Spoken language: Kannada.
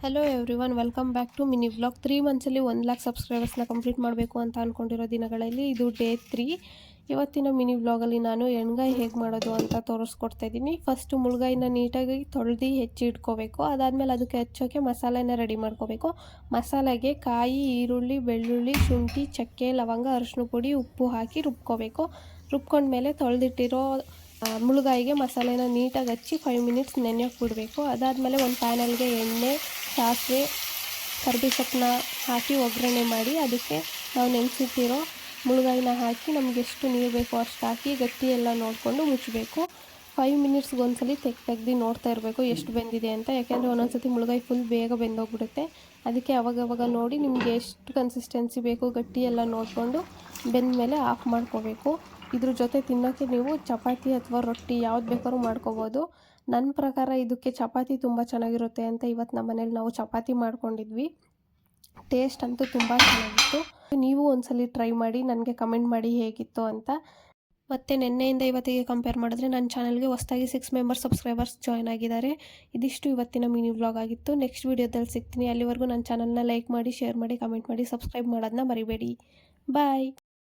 Hello everyone, welcome back to mini vlog. 3 ಮಂತ್ಸಲ್ಲಿ 1,00,000 ಸಬ್ಸ್ಕ್ರೈಬರ್ಸ್ನ ಕಂಪ್ಲೀಟ್ ಮಾಡಬೇಕು ಅಂತ ಅಂದ್ಕೊಂಡಿರೋ ದಿನಗಳಲ್ಲಿ ಇದು ಡೇ 3. ಇವತ್ತಿನ ಮಿನಿ ವ್ಲಾಗಲ್ಲಿ ನಾನು ಎಣ್ಗಾಯಿ ಹೇಗೆ ಮಾಡೋದು ಅಂತ ತೋರಿಸ್ಕೊಡ್ತಾ ಇದ್ದೀನಿ. ಫಸ್ಟು ಮುಳ್ಗಾಯಿನ ನೀಟಾಗಿ ತೊಳೆದು ಹೆಚ್ಚಿಟ್ಕೋಬೇಕು. ಅದಾದಮೇಲೆ ಅದಕ್ಕೆ ಹಚ್ಚೋಕ್ಕೆ ಮಸಾಲೆನ ರೆಡಿ ಮಾಡ್ಕೋಬೇಕು. ಮಸಾಲೆಗೆ ಕಾಯಿ, ಈರುಳ್ಳಿ, ಬೆಳ್ಳುಳ್ಳಿ, ಶುಂಠಿ, ಚಕ್ಕೆ, ಲವಂಗ, ಅರಿಶಿನ ಪುಡಿ, ಉಪ್ಪು ಹಾಕಿ ರುಬ್ಕೋಬೇಕು. ರುಬ್ಕೊಂಡ್ಮೇಲೆ ತೊಳೆದಿಟ್ಟಿರೋ ಮುಳ್ಗಾಯಿಗೆ ಮಸಾಲೆನ ನೀಟಾಗಿ ಹಚ್ಚಿ 5 ಮಿನಿಟ್ಸ್ ನೆನೆಯೋಕೆ ಬಿಡಬೇಕು. ಅದಾದಮೇಲೆ ಒಂದು ಪ್ಯಾನಲ್ಗೆ ಎಣ್ಣೆ, ಸಾಸಿವೆ, ಕರ್ಬೇವು ಸೊಪ್ಪನ್ನ ಹಾಕಿ ಒಗ್ಗರಣೆ ಮಾಡಿ ಅದಕ್ಕೆ ನಾವು ನೆನೆಸಿಟ್ಟಿರೋ ಮುಳ್ಗಾಯಿನ ಹಾಕಿ ನಮಗೆ ಎಷ್ಟು ನೀರು ಬೇಕೋ ಅಷ್ಟು ಹಾಕಿ ಗಟ್ಟಿ ಎಲ್ಲ ನೋಡಿಕೊಂಡು ಮುಚ್ಚಬೇಕು. 5 ಮಿನಿಟ್ಸ್ಗೆ ಒಂದ್ಸಲಿ ತೆಗ್ದು ನೋಡ್ತಾ ಇರಬೇಕು ಎಷ್ಟು ಬೆಂದಿದೆ ಅಂತ. ಯಾಕೆಂದರೆ ಒಂದೊಂದ್ಸತಿ ಮುಳ್ಗಾಯಿ ಫುಲ್ ಬೇಗ ಬೆಂದೋಗ್ಬಿಡುತ್ತೆ. ಅದಕ್ಕೆ ಅವಾಗವಾಗ ನೋಡಿ ನಿಮಗೆ ಎಷ್ಟು ಕನ್ಸಿಸ್ಟೆನ್ಸಿ ಬೇಕು ಗಟ್ಟಿ ಎಲ್ಲ ನೋಡಿಕೊಂಡು ಬೆಂದ ಮೇಲೆ ಆಫ್ ಮಾಡ್ಕೋಬೇಕು. ಇದ್ರ ಜೊತೆ ತಿನ್ನೋಕ್ಕೆ ನೀವು ಚಪಾತಿ ಅಥವಾ ರೊಟ್ಟಿ ಯಾವ್ದು ಬೇಕಾದ್ರೂ ಮಾಡ್ಕೋಬೋದು. ನನ್ನ ಪ್ರಕಾರ ಇದಕ್ಕೆ ಚಪಾತಿ ತುಂಬ ಚೆನ್ನಾಗಿರುತ್ತೆ ಅಂತ ಇವತ್ತು ನಮ್ಮ ಮನೇಲಿ ನಾವು ಚಪಾತಿ ಮಾಡ್ಕೊಂಡಿದ್ವಿ. ಟೇಸ್ಟ್ ಅಂತೂ ತುಂಬ ಚೆನ್ನಾಗಿತ್ತು. ನೀವು ಒಂದ್ಸಲಿ ಟ್ರೈ ಮಾಡಿ ನನಗೆ ಕಮೆಂಟ್ ಮಾಡಿ ಹೇಗಿತ್ತು ಅಂತ. ಮತ್ತು ನಿನ್ನೆಯಿಂದ ಇವತ್ತಿಗೆ ಕಂಪೇರ್ ಮಾಡಿದ್ರೆ ನನ್ನ ಚಾನಲ್ಗೆ ಹೊಸದಾಗಿ 6 ಮೆಂಬರ್ಸ್ ಸಬ್ಸ್ಕ್ರೈಬರ್ಸ್ ಜಾಯ್ನ್ ಆಗಿದ್ದಾರೆ. ಇದಿಷ್ಟು ಇವತ್ತಿನ ಮಿನಿ ವ್ಲಾಗ್ ಆಗಿತ್ತು. ನೆಕ್ಸ್ಟ್ ವೀಡಿಯೋದಲ್ಲಿ ಸಿಗ್ತೀನಿ. ಅಲ್ಲಿವರೆಗೂ ನನ್ನ ಚಾನಲ್ನ ಲೈಕ್ ಮಾಡಿ, ಶೇರ್ ಮಾಡಿ, ಕಮೆಂಟ್ ಮಾಡಿ, ಸಬ್ಸ್ಕ್ರೈಬ್ ಮಾಡೋದನ್ನ ಮರಿಬೇಡಿ. ಬಾಯ್.